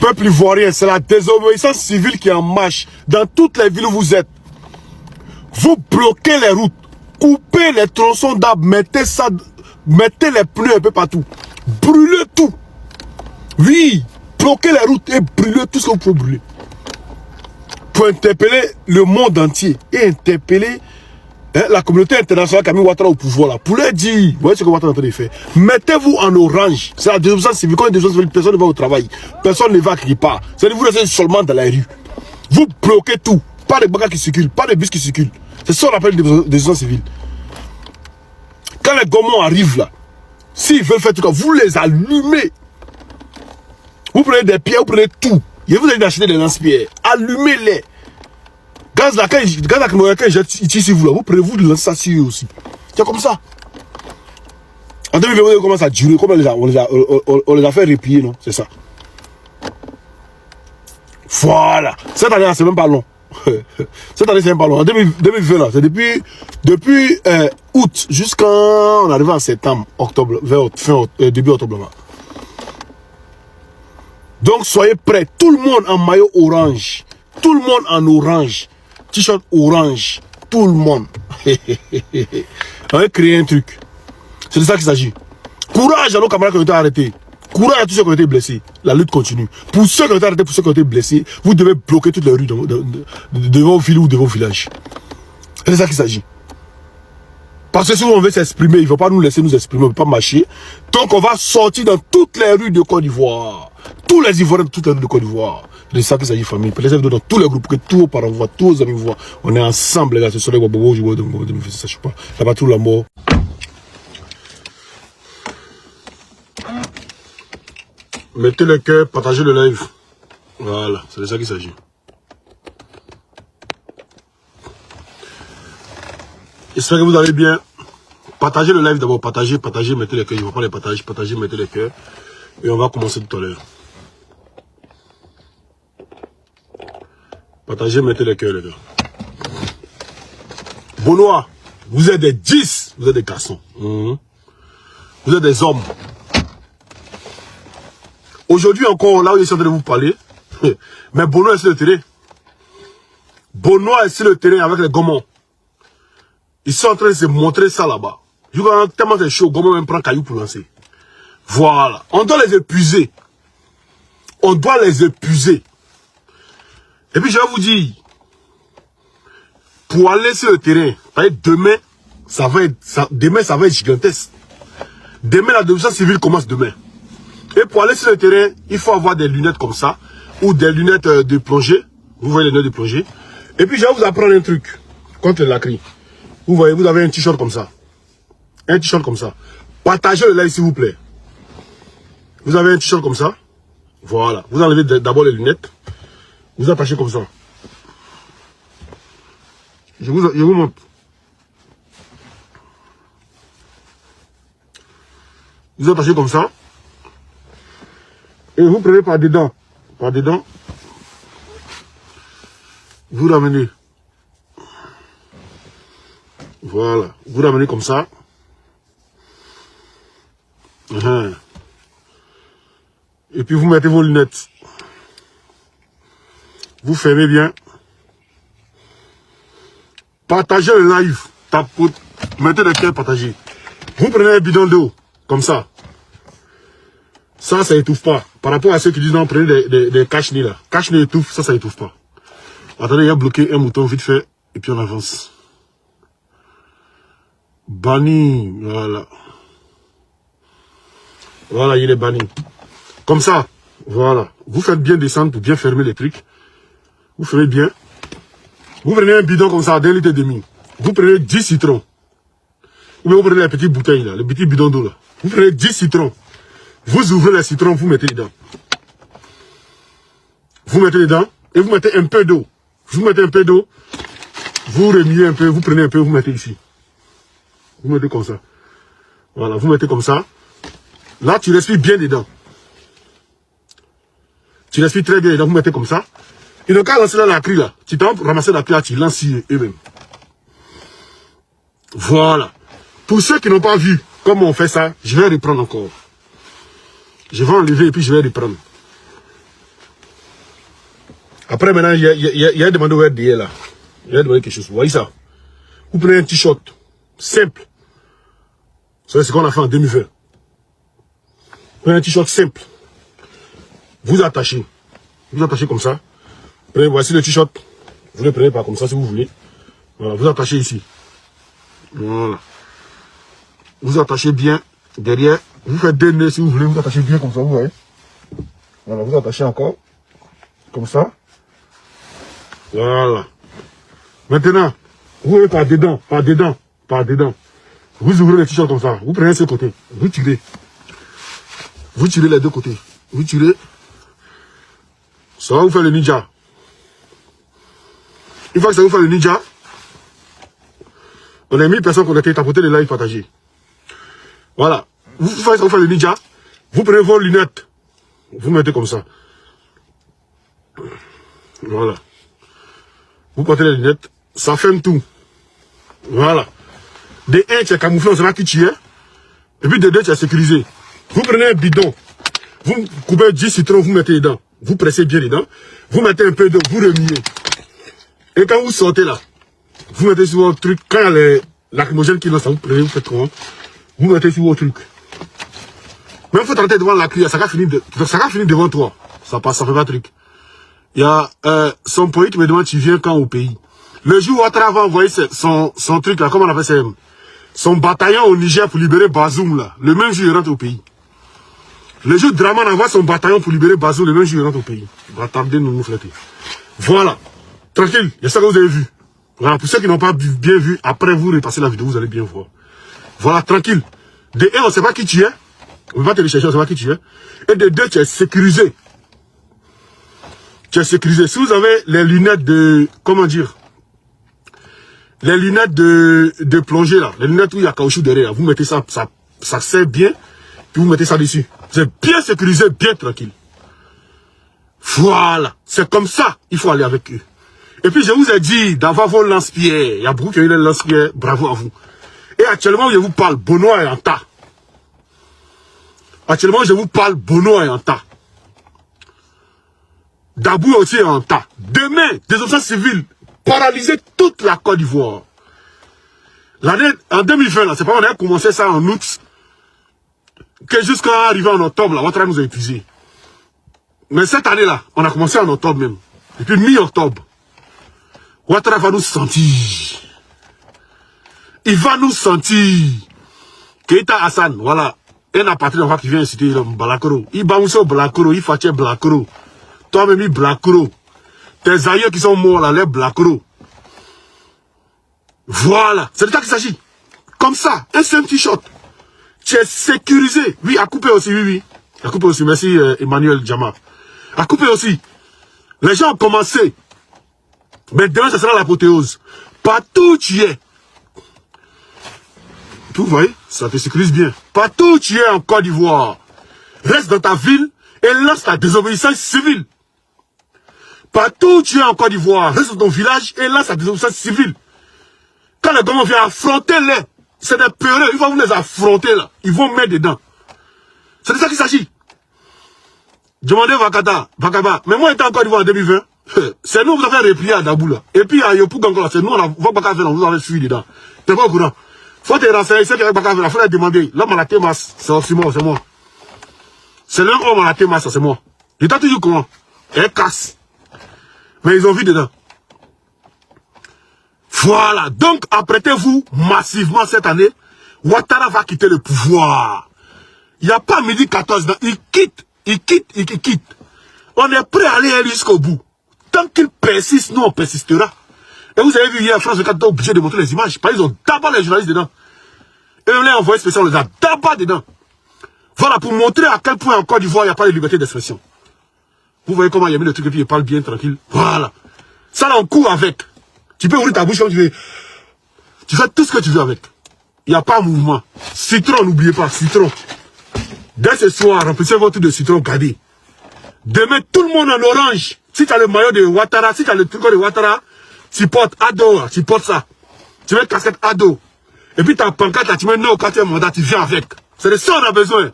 Peuple ivoirien, c'est la désobéissance civile qui est en marche dans toutes les villes où vous êtes. Vous bloquez les routes, coupez les tronçons d'arbres, mettez les pneus un peu partout. Brûlez tout. Oui, bloquez les routes et brûlez tout ce que vous pouvez brûler. Pour interpeller le monde entier et interpeller la communauté internationale qui a mis Ouattara au pouvoir là. Pour leur dire, vous voyez ce que Ouattara est en train de faire. Mettez-vous en orange. C'est la désobéissance civile. Quand il y a des choses, personne ne va au travail. Personne ne va quelque part. C'est-à-dire vous restez seulement dans la rue. Vous bloquez tout. Pas de bagages qui circulent, pas de bus qui circulent. C'est ça qu'on appelle des désobéissance civile. Quand les gomons arrivent là, s'ils veulent faire tout ça, vous les allumez. Vous prenez des pierres, vous prenez tout. Et vous allez acheter des lance-pierres. Allumez-les. Gaz là, quand ils jettent ici, vous là, vous prenez, vous lancez ça sur eux aussi. C'est comme ça. En 2022, comment ça a duré? Comment on les a fait replier, non? C'est ça. Voilà. Cette année, c'est même pas long. Cette année, c'est même pas long. En 2020, là, c'est depuis août jusqu'à on arrive en septembre, octobre, début octobre. Là. Donc, soyez prêts. Tout le monde en maillot orange. Tout le monde en orange. T-shirt orange. Tout le monde. On va créer un truc. C'est de ça qu'il s'agit. Courage à nos camarades qui ont été arrêtés. Courage à tous ceux qui ont été blessés. La lutte continue. Pour ceux qui ont été arrêtés, pour ceux qui ont été blessés, vous devez bloquer toutes les rues de vos villes ou de vos villages. C'est de ça qu'il s'agit. Parce que si on veut s'exprimer, il ne faut pas nous laisser nous exprimer, on ne peut pas marcher. Donc on va sortir dans toutes les rues de Côte d'Ivoire. Tous les Ivoiriens de toutes les rues de Côte d'Ivoire. C'est de ça qu'il s'agit, famille. Peut-être dans tous les groupes, que tous vos parents voient, tous vos amis voient. On est ensemble, les gars. Ce sont les Wabobo, je vois, ça, je sais pas. La patrouille, la mort. Mettez le cœur, partagez le live. Voilà, c'est de ça qu'il s'agit. J'espère que vous allez bien. Partagez le live d'abord, partagez, mettez les cœurs. Je ne vais pas les partager, partagez, mettez les cœurs. Et on va commencer tout à l'heure. Partagez, mettez les cœurs, les gars. Benoît, vous êtes des 10, vous êtes des garçons. Vous êtes des hommes. Aujourd'hui encore, là où je suis en train de vous parler, mais Benoît est sur le terrain. Benoît est sur le terrain avec les gomons. Ils sont en train de se montrer ça là-bas. Tellement c'est chaud, Gomon même prend caillou pour lancer. Voilà. On doit les épuiser. On doit les épuiser. Et puis je vais vous dire, pour aller sur le terrain, demain, ça va être gigantesque. Demain, la désobéissance civile commence demain. Et pour aller sur le terrain, il faut avoir des lunettes comme ça, ou des lunettes de plongée. Vous voyez les lunettes de plongée. Et puis je vais vous apprendre un truc contre la crie. Vous voyez, vous avez un t-shirt comme ça. Un t-shirt comme ça. Partagez le live s'il vous plaît. Vous avez un t-shirt comme ça. Voilà. Vous enlevez d'abord les lunettes. Vous attachez comme ça. Je vous montre. Vous attachez comme ça. Et vous prenez par dedans. Par dedans. Vous ramenez. Voilà. Vous ramenez comme ça. Et puis vous mettez vos lunettes. Vous fermez bien. Partagez le live. Mettez le cœur, partagez. Vous prenez un bidon d'eau. Comme ça. Ça étouffe pas. Par rapport à ceux qui disent non, prenez des cache-nez là. Cache-nez étouffe, ça étouffe pas. Attendez, il y a bloqué un mouton vite fait. Et puis on avance. Banni. Voilà. Voilà, il est banni. Comme ça. Voilà. Vous faites bien descendre pour bien fermer les trucs. Vous fermez bien. Vous prenez un bidon comme ça, d'1,5 litre. Vous prenez 10 citrons. Ou bien vous prenez les petites bouteilles là, les petits bidons d'eau là. Vous prenez 10 citrons. Vous ouvrez les citrons, vous mettez dedans. Vous mettez dedans et vous mettez un peu d'eau. Vous mettez un peu d'eau. Vous remuez un peu, vous prenez un peu, vous mettez ici. Vous mettez comme ça. Voilà, vous mettez comme ça. Là, tu respires bien dedans. Tu respires très bien dedans, vous mettez comme ça. Et le cas lancer là la crie là, tu t'en ramasser la crie là, tu lances eux-mêmes. Voilà. Pour ceux qui n'ont pas vu comment on fait ça, je vais reprendre encore. Je vais enlever et puis je vais reprendre. Après, maintenant, il y a demandé au RDA là. Il a demandé quelque chose. Vous voyez ça? Vous prenez un t-shirt simple. C'est ce qu'on a fait en 2020. Vous prenez un t-shirt simple. Vous attachez. Vous attachez comme ça. Prenez, voici le t-shirt. Vous le prenez pas comme ça si vous voulez. Voilà, vous attachez ici. Voilà. Vous attachez bien derrière. Vous faites deux nœuds si vous voulez. Vous attachez bien comme ça, vous voyez. Voilà, vous attachez encore. Comme ça. Voilà. Maintenant, vous voyez par dedans, par dedans, par dedans. Vous ouvrez le t-shirt comme ça. Vous prenez ce côté. Vous tirez. Vous tirez les deux côtés. Vous tirez. Ça va vous faire le ninja. Une fois que ça vous fait le ninja, on a 1000 personnes connectées, tapotez les likes, partagez. Voilà. Une fois que ça vous fait le ninja, vous prenez vos lunettes. Vous mettez comme ça. Voilà. Vous portez les lunettes, ça ferme tout. Voilà. De 1, tu es camouflé, on ne sait pas qui tu es. Et puis de 2, tu es sécurisé. Vous prenez un bidon. Vous coupez 10 citrons, vous mettez dedans. Vous pressez bien dedans. Vous mettez un peu d'eau, vous remuez. Et quand vous sortez là, vous mettez sur votre truc. Quand il y a les lacrymogènes qui lancent, vous prenez, vous faites comment? Vous mettez sur votre truc. Même il faut tenter devant la cuillère, ça va finir devant toi. Ça passe, ça fait pas truc. Il y a son pays qui me demande tu viens quand au pays. Le jour où Ouattara va envoyer son truc là, comment on appelle ça? Son bataillon au Niger pour libérer Bazoum là. Le même jour il rentre au pays. Le jour où Draman envoie son bataillon pour libérer Bazoum, le même jour il rentre au pays. Attendez, nous flatter. Voilà. Tranquille, il y a ça que vous avez vu. Voilà, pour ceux qui n'ont pas bien vu, après vous repassez la vidéo, vous allez bien voir. Voilà, tranquille. De 1, on ne sait pas qui tu es. On ne va pas te rechercher, on ne sait pas qui tu es. Et de 2, tu es sécurisé. Tu es sécurisé. Si vous avez les lunettes de, comment dire, les lunettes de plongée là, les lunettes où il y a caoutchouc derrière, vous mettez ça, ça serre bien, puis vous mettez ça dessus. Vous êtes bien sécurisé, bien tranquille. Voilà. C'est comme ça, il faut aller avec eux. Et puis je vous ai dit d'avoir vos lance-pierres. Il y a beaucoup qui ont eu les lance-pierres, bravo à vous. Et actuellement, je vous parle, Benoît est en tas. Actuellement, je vous parle, Benoît est en tas. Dabou aussi est en tas. Demain, des options civiles paralyser toute la Côte d'Ivoire. L'année, en 2020, là, c'est pas on a commencé ça en août, que jusqu'à arriver en octobre, là, Ouattara nous a épuisés. Mais cette année-là, on a commencé en octobre même. Depuis mi-octobre. Ouattara va nous sentir. Il va nous sentir. Keita Hassan, voilà. Un appartenant qui vient inciter Blakoro. Il bounce au Blakoro, il fâche Blakoro. Toi-même, il Blakoro. Tes aïeux qui sont morts là, les Blakoro. Voilà. C'est de ça qu'il s'agit. Comme ça, un seul t-shirt. Tu es sécurisé. Oui, à couper aussi, oui, oui. À couper aussi. Merci Emmanuel Djama. À couper aussi. Les gens ont commencé. Mais demain, ce sera l'apothéose. Partout où tu es. Vous voyez, ça te sécurise bien. Partout où tu es en Côte d'Ivoire, reste dans ta ville et lance ta désobéissance civile. Partout où tu es en Côte d'Ivoire, reste dans ton village et lance ta désobéissance civile. Quand le gouvernement vient affronter les, c'est des peureux, ils vont vous les affronter là. Ils vont mettre dedans. C'est de ça qu'il s'agit. Demandez Vakaba. Mais moi, j'étais en Côte d'Ivoire en 2020. C'est nous, vous avez replié à Dabou là. Et puis à Yopou Gangola, c'est nous, on a vous avez suivi dedans. T'es pas au courant. Faut te renseigner, c'est qu'il faut les demander. L'homme à la Témas, c'est moi, c'est moi. C'est l'homme à la Témas, c'est moi. J'étais toujours comment? Elle casse. Mais ils ont vu dedans. Voilà. Donc, apprêtez-vous massivement cette année. Ouattara va quitter le pouvoir. Il n'y a pas midi 14 ans. Il quitte. On est prêt à aller jusqu'au bout. Tant qu'il persiste, nous on persistera. Et vous avez vu hier, France 24 était obligé de montrer les images. Parce qu'ils ont d'abord les journalistes dedans. Et on les a envoyé spécial, on les a d'abord dedans. Voilà, pour montrer à quel point en Côte d'Ivoire, il n'y a pas de liberté d'expression. Vous voyez comment il a mis le truc et puis il parle bien, tranquille. Voilà. Ça là, on court avec. Tu peux ouvrir ta bouche comme tu veux. Tu fais tout ce que tu veux avec. Il n'y a pas de mouvement. Citron, n'oubliez pas, citron. Dès ce soir, remplissez votre de citron gardé. Demain, tout le monde en orange. Si tu as le maillot de Ouattara, si tu as le truc de Ouattara, tu portes ado, tu portes ça. Tu mets casquette ado. Et puis ta pancarte là, tu mets non au 4e mandat, tu viens avec. C'est de ça qu'on a besoin.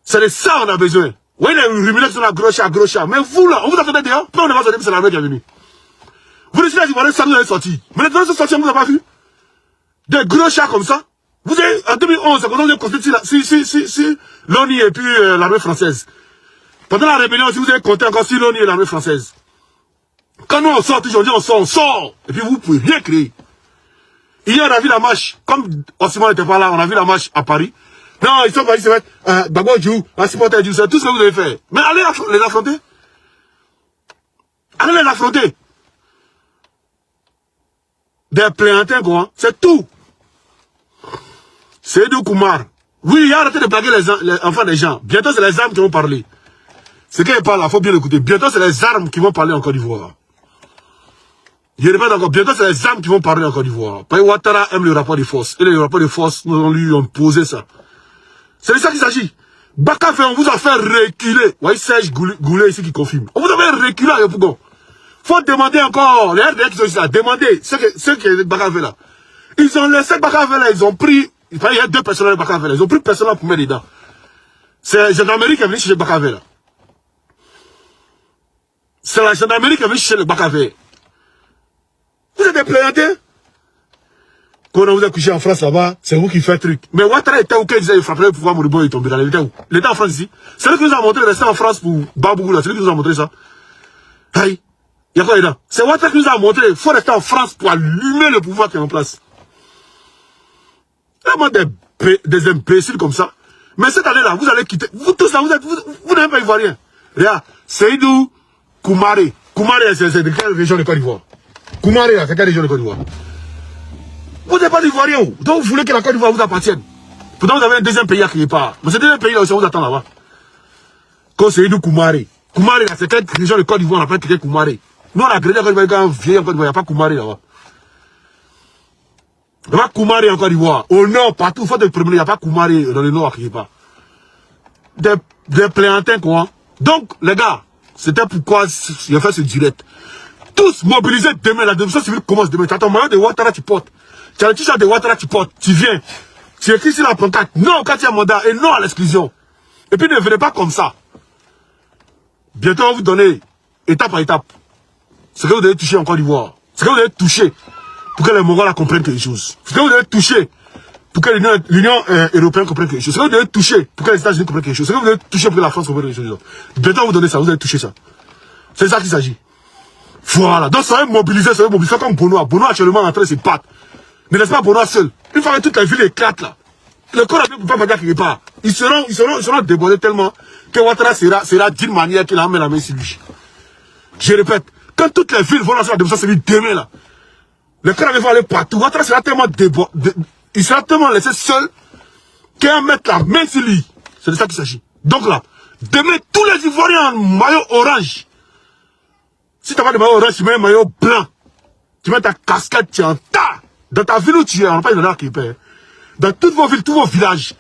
C'est de ça qu'on a besoin. Oui, les ruminants sont à gros chat. Mais vous, là, on vous attendait déjà. Puis on ne va se dire que c'est l'armée qui est venue. Vous décidez d'y voir ça, vous allez sortir. Mais les sont sortis, vous n'avez pas vu. Des gros chats comme ça. Vous avez, en 2011, c'est quand on a construit si l'ONU et puis l'armée française. Pendant la rébellion, si vous avez compté encore si l'ONU et l'armée française. Quand nous on sort, aujourd'hui on sort. Et puis vous pouvez rien créer. Hier on a vu la marche, comme Osman n'était pas là, on a vu la marche à Paris. Non, ils sont partis se mettre, Babo Djou, un supporter Djou, c'est tout ce que vous devez faire. Mais allez les affronter. Allez les affronter. Des plaignantins, quoi, c'est tout. C'est du Koumar. Oui, il a arrêté de blaguer les enfants des gens. Bientôt, c'est les armes qui vont parler. Ce qu'il parle là, il faut bien l'écouter. Bientôt, c'est les armes qui vont parler en Côte d'Ivoire. Je répète encore, bientôt, c'est les armes qui vont parler en Côte d'Ivoire. Parce que Ouattara aime le rapport de force. Et le rapport de force, nous allons lui imposer ça. C'est de ça qu'il s'agit. Bakafé, on vous a fait reculer. Vous voyez Serge Goulet ici qui confirme. On vous a fait reculer à Yopougon. Faut demander encore, les RDR qui sont ici là, demandez, ceux qui Bakafé là. Ils ont laissé Bakafé là, ils ont pris, il y a 2 personnes à Bakafé là, ils ont pris personne là pour mettre dedans. C'est la gendarmerie qui est venue chercher Bakafé là. C'est la gendarmerie qui est venue chercher le Bakafé. Vous êtes des plaignantins. Quand on vous a couché en France là-bas, c'est vous qui faites truc. Mais Ouattara était où qu'il disait il frapperait le pouvoir Moribo et il tombera. Il était où? Il était en France ici. C'est lui qui nous a montré de rester en France pour Babou là. C'est lui qui nous a montré ça. Aïe. Il y a quoi dedans? C'est Ouattara qui nous a montré il faut rester en France pour allumer le pouvoir qui est en place. Vraiment des imbéciles comme ça. Mais cette année-là, vous allez quitter. Vous tous là, vous n'avez pas ivoirien. Regarde, Seydou Koumaré. Koumaré, c'est de quelle région de Côte d'Ivoire? Koumaré, c'est quelle région de Côte d'Ivoire? Vous n'êtes pas d'Ivoirien, donc vous voulez que la Côte d'Ivoire vous appartienne. Pourtant, vous avez un deuxième pays à quelque part. Mais ce deuxième pays là aussi, on vous attend là-bas. Quand c'est Seydou Koumaré. Koumaré, c'est quelle région de Côte d'Ivoire? On appelle quelqu'un Koumaré. Nous, on a créé la Côte d'Ivoire quand on vient en Côte d'Ivoire. Il n'y a pas Koumaré là-bas. Il n'y a pas Koumaré en Côte d'Ivoire. Au nord, partout, il faut te promener. Il n'y a pas Koumaré dans le nord à quelque part. Des plaignantins, quoi. Donc, les gars, c'était pourquoi il a fait ce direct. Tous mobilisés demain, la démission civile commence demain. Tu as ton maillot de Ouattara, tu portes. Tu as le t-shirt de Ouattara, tu portes. Tu viens. Tu écris sur la pancarte. Non quand il y a mandat et non à l'exclusion. Et puis ne venez pas comme ça. Bientôt, on va vous donner étape par étape ce que vous devez toucher en Côte d'Ivoire. Ce que vous devez toucher pour que les Mongols comprennent quelque chose. Ce que vous devez toucher pour que l'Union européenne comprenne quelque chose. Ce que vous devez toucher pour que les États-Unis comprennent quelque chose. Ce que vous devez toucher pour que la France comprenne quelque chose. Bientôt, on va vous donner ça. Vous allez toucher ça. C'est ça qu'il s'agit. Voilà. Donc, ça va mobiliser, comme Bono. Bono actuellement en train de se battre. Ne laisse pas Bono seul. Une fois que toute la ville éclate là, le corps ne peut pas partir quelque part. Ils seront débordés tellement que Ouattara sera d'une manière qu'il a mis la main sur lui. Je répète, quand toutes les villes vont lancer la démonstration demain là, le corps va aller partout. Ouattara sera tellement débordé, il sera tellement laissé seul qu'il va mettre la main sur lui. C'est de ça qu'il s'agit. Donc là, demain, tous les Ivoiriens en maillot orange. Si tu n'as pas de maillot orange, tu mets un maillot blanc. Tu mets ta casquette, tu es en tas. Dans ta ville où tu es, on n'a pas une dollar qui paie. Dans toutes vos villes, tous vos villages.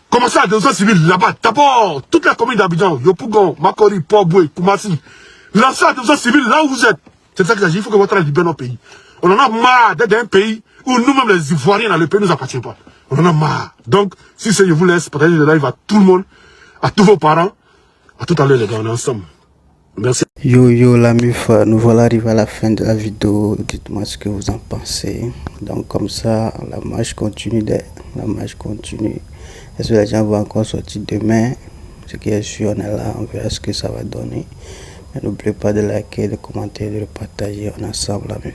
Commencez la démonstration civile là-bas. D'abord, toute la commune d'Abidjan, Yopougon, Makori, Port-Boué, Koumassi. Lancez la démonstration civile là où vous êtes. C'est ça qu'il s'agit. Il faut que votre libère nos pays. On en a marre d'être dans un pays où nous-mêmes, les Ivoiriens, dans le pays, ne nous appartient pas. On en a marre. Donc, si je vous laisse, partager le live à tout le monde, à tous vos parents. À tout à l'heure, les gars, on est ensemble. Merci. Yo la MUF, nous voilà arrivés à la fin de la vidéo. Dites-moi ce que vous en pensez. Donc comme ça, la marche continue. Est-ce que les gens vont encore sortir demain? Ce qui est sûr, on est là, on verra ce que ça va donner. Mais n'oubliez pas de liker, de commenter, de le partager. On est ensemble la MUF.